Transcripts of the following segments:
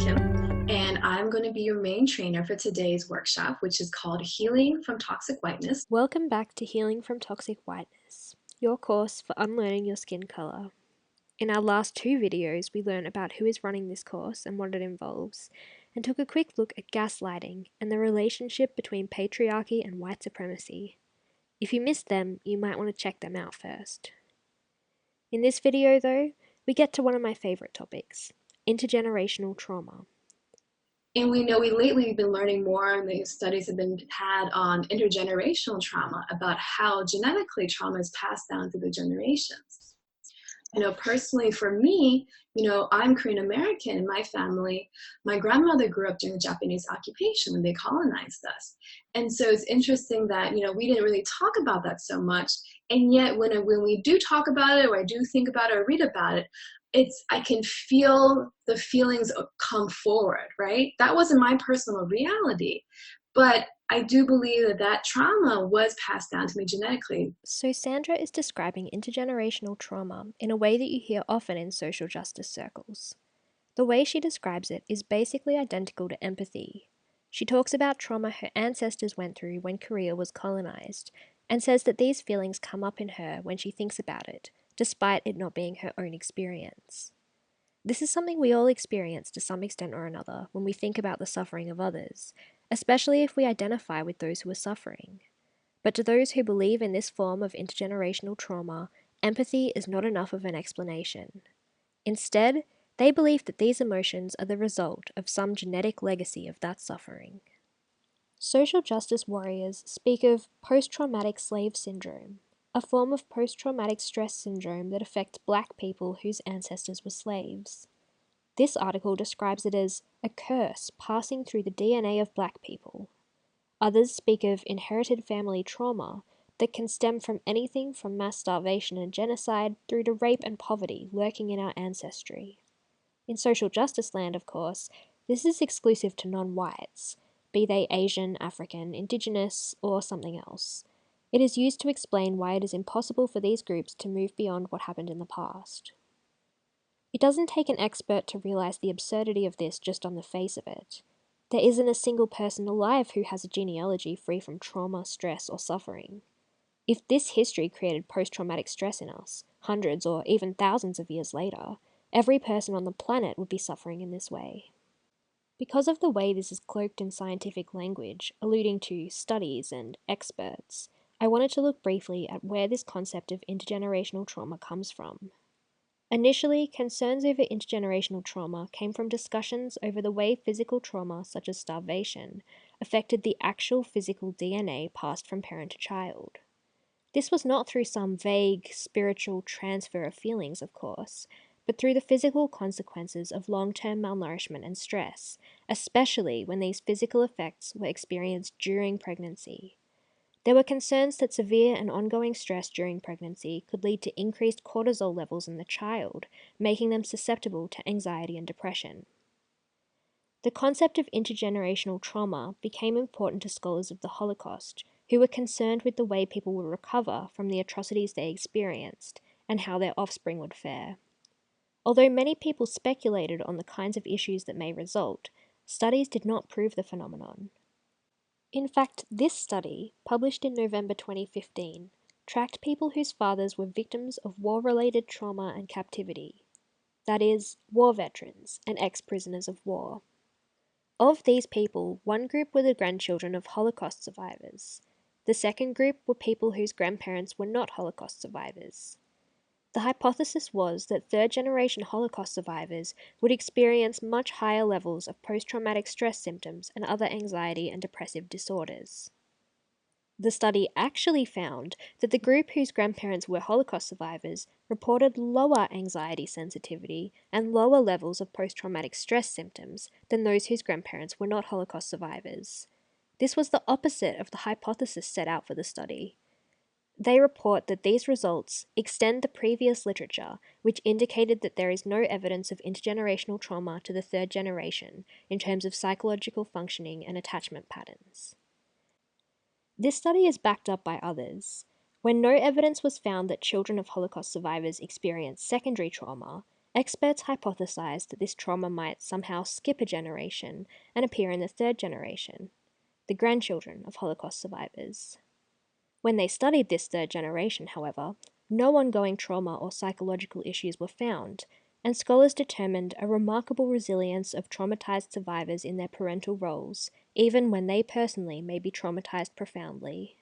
Kim, and I'm going to be your main trainer for today's workshop, which is called Healing from Toxic Whiteness. Welcome back to Healing from Toxic Whiteness, your course for unlearning your skin colour. In our last two videos, we learned about who is running this course and what it involves, and took a quick look at gaslighting and the relationship between patriarchy and white supremacy. If you missed them, you might want to check them out first. In this video, though, we get to one of my favourite topics, intergenerational trauma. And we know we've been learning more, and the studies have been had on intergenerational trauma, about how genetically trauma is passed down through the generations. Personally for me, I'm Korean American in my family. My grandmother grew up during the Japanese occupation when they colonized us. And so it's interesting that, we didn't really talk about that so much. And yet when we do talk about it, or I do think about it or read about it, I can feel the feelings come forward, right? That wasn't my personal reality, but I do believe that trauma was passed down to me genetically. So Sandra is describing intergenerational trauma in a way that you hear often in social justice circles. The way she describes it is basically identical to empathy. She talks about trauma her ancestors went through when Korea was colonized, and says that these feelings come up in her when she thinks about it, despite it not being her own experience. This is something we all experience to some extent or another when we think about the suffering of others, especially if we identify with those who are suffering. But to those who believe in this form of intergenerational trauma, empathy is not enough of an explanation. Instead, they believe that these emotions are the result of some genetic legacy of that suffering. Social justice warriors speak of post-traumatic slave syndrome, a form of post-traumatic stress syndrome that affects Black people whose ancestors were slaves. This article describes it as a curse passing through the DNA of Black people. Others speak of inherited family trauma that can stem from anything from mass starvation and genocide through to rape and poverty lurking in our ancestry. In social justice land, of course, this is exclusive to non-whites, be they Asian, African, Indigenous, or something else. It is used to explain why it is impossible for these groups to move beyond what happened in the past. It doesn't take an expert to realize the absurdity of this just on the face of it. There isn't a single person alive who has a genealogy free from trauma, stress, or suffering. If this history created post-traumatic stress in us, hundreds or even thousands of years later, every person on the planet would be suffering in this way. Because of the way this is cloaked in scientific language, alluding to studies and experts, I wanted to look briefly at where this concept of intergenerational trauma comes from. Initially, concerns over intergenerational trauma came from discussions over the way physical trauma, such as starvation, affected the actual physical DNA passed from parent to child. This was not through some vague, spiritual transfer of feelings, of course, but through the physical consequences of long-term malnourishment and stress, especially when these physical effects were experienced during pregnancy. There were concerns that severe and ongoing stress during pregnancy could lead to increased cortisol levels in the child, making them susceptible to anxiety and depression. The concept of intergenerational trauma became important to scholars of the Holocaust, who were concerned with the way people would recover from the atrocities they experienced and how their offspring would fare. Although many people speculated on the kinds of issues that may result, studies did not prove the phenomenon. In fact, this study, published in November 2015, tracked people whose fathers were victims of war-related trauma and captivity. That is, war veterans and ex-prisoners of war. Of these people, one group were the grandchildren of Holocaust survivors. The second group were people whose grandparents were not Holocaust survivors. The hypothesis was that third-generation Holocaust survivors would experience much higher levels of post-traumatic stress symptoms and other anxiety and depressive disorders. The study actually found that the group whose grandparents were Holocaust survivors reported lower anxiety sensitivity and lower levels of post-traumatic stress symptoms than those whose grandparents were not Holocaust survivors. This was the opposite of the hypothesis set out for the study. They report that these results extend the previous literature, which indicated that there is no evidence of intergenerational trauma to the third generation in terms of psychological functioning and attachment patterns. This study is backed up by others. When no evidence was found that children of Holocaust survivors experienced secondary trauma, experts hypothesized that this trauma might somehow skip a generation and appear in the third generation, the grandchildren of Holocaust survivors. When they studied this third generation, however, no ongoing trauma or psychological issues were found, and scholars determined a remarkable resilience of traumatized survivors in their parental roles, even when they personally may be traumatized profoundly.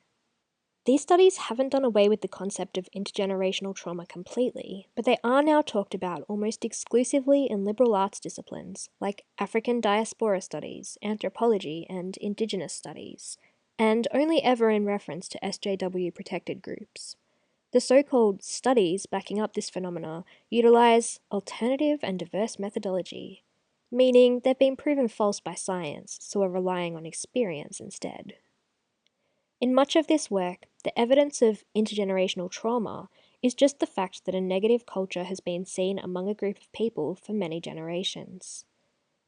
These studies haven't done away with the concept of intergenerational trauma completely, but they are now talked about almost exclusively in liberal arts disciplines like African diaspora studies, anthropology, and indigenous studies, and only ever in reference to SJW protected groups. The so-called studies backing up this phenomena utilize alternative and diverse methodology, meaning they've been proven false by science, so are relying on experience instead. In much of this work, the evidence of intergenerational trauma is just the fact that a negative culture has been seen among a group of people for many generations.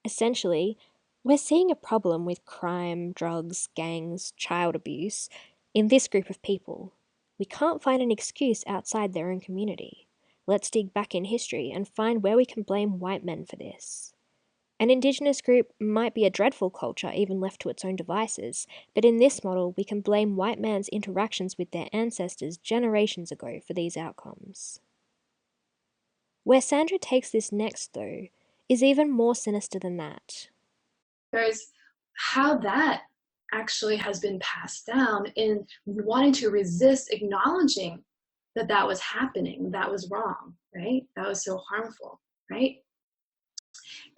Essentially, we're seeing a problem with crime, drugs, gangs, child abuse in this group of people. We can't find an excuse outside their own community. Let's dig back in history and find where we can blame white men for this. An Indigenous group might be a dreadful culture even left to its own devices, but in this model we can blame white man's interactions with their ancestors generations ago for these outcomes. Where Sandra takes this next, though, is even more sinister than that. There's how that actually has been passed down in wanting to resist acknowledging that that was happening, that was wrong, right? That was so harmful, right?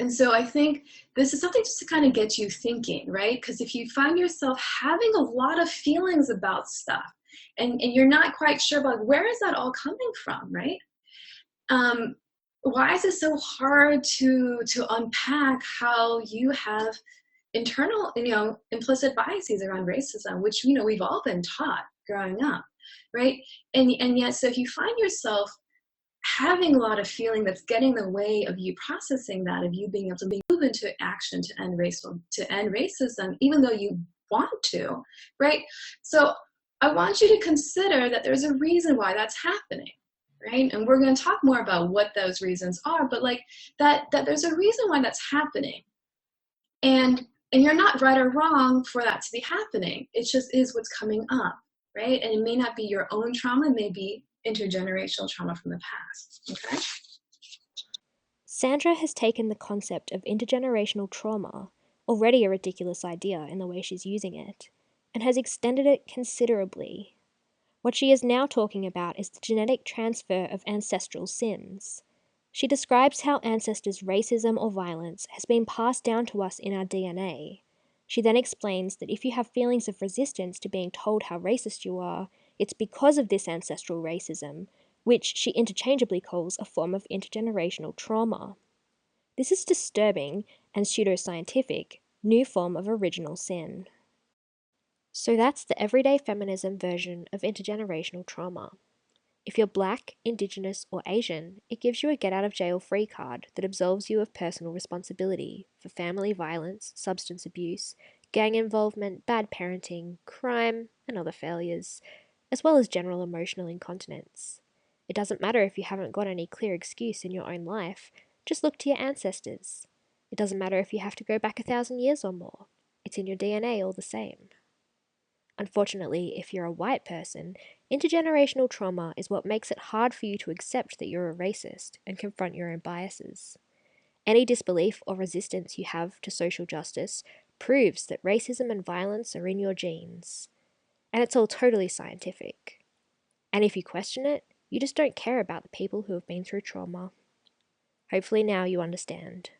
And so I think this is something just to kind of get you thinking, right? Because if you find yourself having a lot of feelings about stuff and you're not quite sure about where is that all coming from, right? Why is it so hard to unpack how you have internal, implicit biases around racism, which, we've all been taught growing up, right? And yet, so if you find yourself having a lot of feeling that's getting in the way of you processing that, of you being able to move into action to end racism, even though you want to, right? So I want you to consider that there's a reason why that's happening, right? And we're going to talk more about what those reasons are, but like that there's a reason why that's happening. And you're not right or wrong for that to be happening. It just is what's coming up, right? And it may not be your own trauma, it may be intergenerational trauma from the past, okay? Sandra has taken the concept of intergenerational trauma, already a ridiculous idea in the way she's using it, and has extended it considerably. What she is now talking about is the genetic transfer of ancestral sins. She describes how ancestors' racism or violence has been passed down to us in our DNA. She then explains that if you have feelings of resistance to being told how racist you are, it's because of this ancestral racism, which she interchangeably calls a form of intergenerational trauma. This is disturbing and pseudoscientific, new form of original sin. So that's the everyday feminism version of intergenerational trauma. If you're Black, Indigenous, or Asian, it gives you a get out of jail free card that absolves you of personal responsibility for family violence, substance abuse, gang involvement, bad parenting, crime, and other failures, as well as general emotional incontinence. It doesn't matter if you haven't got any clear excuse in your own life, just look to your ancestors. It doesn't matter if you have to go back 1,000 years or more, it's in your DNA all the same. Unfortunately, if you're a white person, intergenerational trauma is what makes it hard for you to accept that you're a racist and confront your own biases. Any disbelief or resistance you have to social justice proves that racism and violence are in your genes. And it's all totally scientific. And if you question it, you just don't care about the people who have been through trauma. Hopefully now you understand.